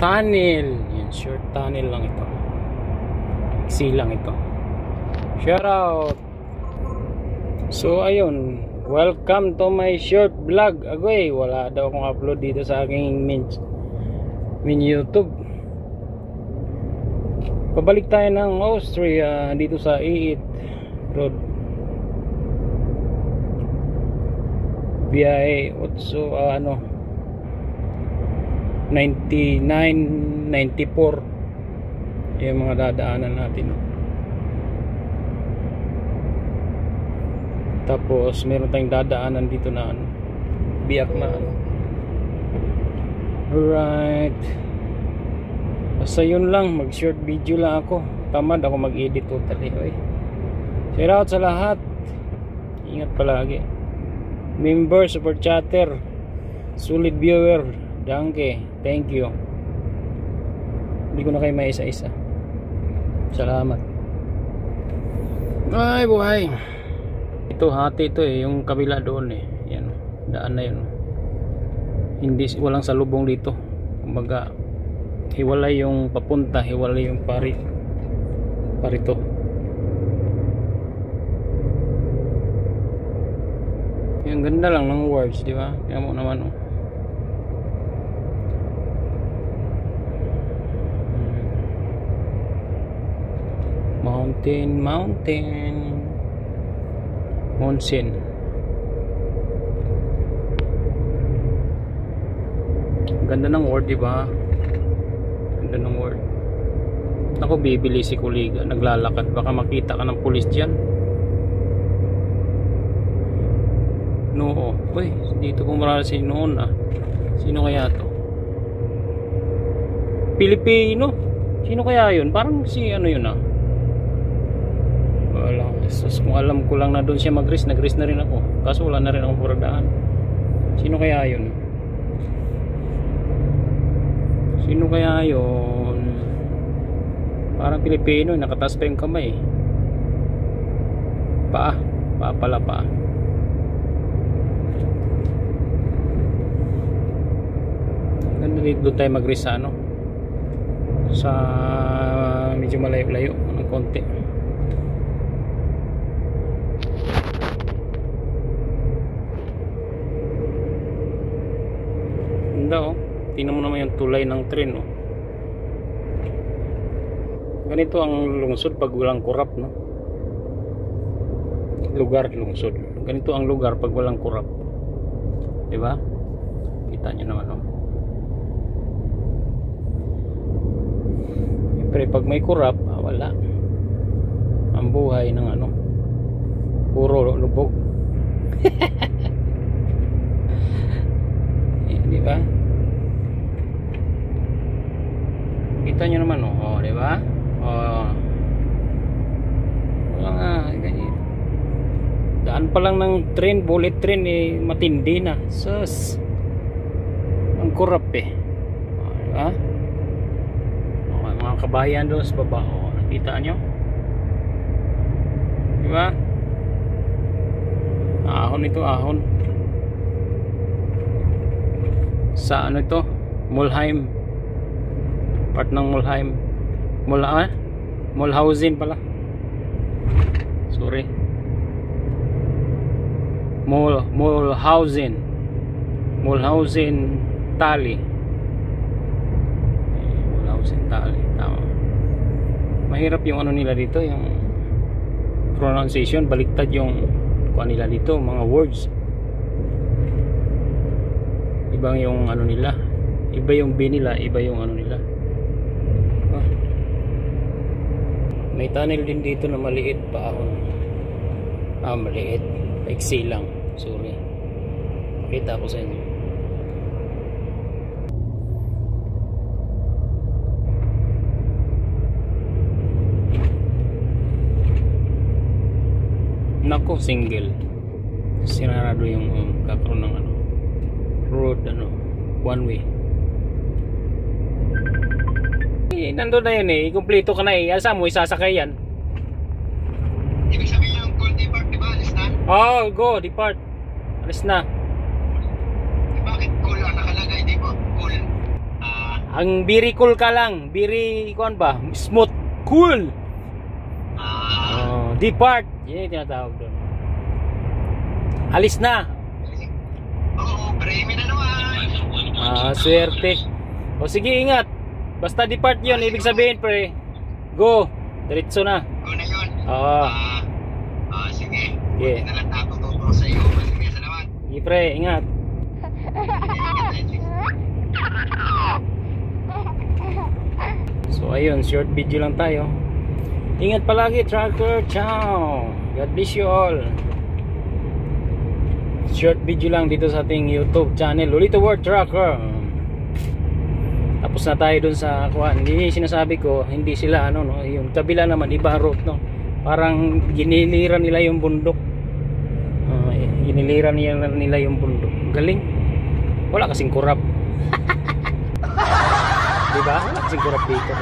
tunnel. Yan, short tunnel lang ito. Iksi lang ito. Shout out. So ayun, welcome to my short vlog. Agoy, wala daw akong upload dito sa aking min YouTube. Pabalik tayo ng Austria dito sa E8 Road. Biyahe 99, 94 yung mga dadaanan natin. Tapos meron tayong dadaanan dito na biyak na alright. Basta yun lang, mag short video lang ako. Tamad ako mag-edit totally. Shout out sa lahat. Ingat palagi. Member, super chatter, solid viewer, danke, thank you. Hindi ko na kayo maisa-isa. Salamat. Ay buhay. Ito hati ito yung kabila doon yan, daan na yun. Hindi, walang salubong dito. Kumbaga hiwalay yung papunta, hiwalay yung parito. Yung ganda lang ng words, di ba? Kaya mo naman Mountain. Ganda ng word, di ba? Ganda ng word. Ako, bibili si kuliga, naglalakad, baka makita ka ng pulis diyan. No, uy, dito pumarala si noon Sino kaya to? Pilipino? Sino kaya yun? Parang si yun Wala, kung alam ko lang na doon siya nag-race na rin ako. Kaso wala na rin akong puradaan. Sino kaya yun? Parang Pilipino, nakataas pa yung kamay. Paa pala. Ganda dito tayo mag-race sa medyo malayo-layo ng konti. Ganda tingnan mo naman yung tulay ng tren Ganito ang lungsod pag walang kurap lungsod. Ganito ang lugar pag walang kurap. Diba? Kita nyo naman Siyempre pag may kurap, wala. Ang buhay ng puro lubog. Diba? Kita nyo naman diba? Ganyan. Daan pa lang ng train, bullet train matindi na. Sus. Ang kurap diba? Mga kabayan doon sa baba. Nakita nyo? Diba? Ahon ito, ahon. Sa ito? Mulheim. Part ng Mulheim. Mulhausen pala. Sorry. Mulhausen Tali. Mulhausen Tali. Tama. Mahirap yung nila dito, yung pronunciation, baliktad yung nila dito, mga words. Ibang yung nila. Iba yung B nila, iba yung nila. May tunnel din dito na maliit pa maliit. Paiksi lang. Sorry. Pakita ko sa inyo. Nako, single. Sinarado yung kakaroon ng road one way. Nandun na yun ikumpleto ka na asa mo isasakay yan. Ibig sabihin yung call depart, diba? Alis na? Go, depart. Alis na. Bakit call ang nakalagay, di ba? Call. Ang very cool ka lang. Very, kuan ba? Smooth. Cool. Depart. Yan yung tinatawag doon. Alis na. Oo, premi na naman. Swerte. O sige, ingat. Basta depart yun, ibig sabihin pre, go. Diretso na. Go na yun. Oo. Sige. Okay. Hindi na lang tuturo sa iyo. Sige, salamat. Sige pre, ingat. So ayun, short video lang tayo. Ingat palagi, trucker. Ciao. God bless you all. Short video lang dito sa ating YouTube channel, Lolito World Trucker. Tapos na tayo dun sa kuan. Hindi sinasabi ko, hindi sila ano no, yung kabila naman iba route no. Parang giniliran nila yung bundok. Giniliran nila yung bundok. Galing. Wala kasing kurap. Diba? Wala kasing kurap dito.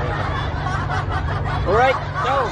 Alright, ciao.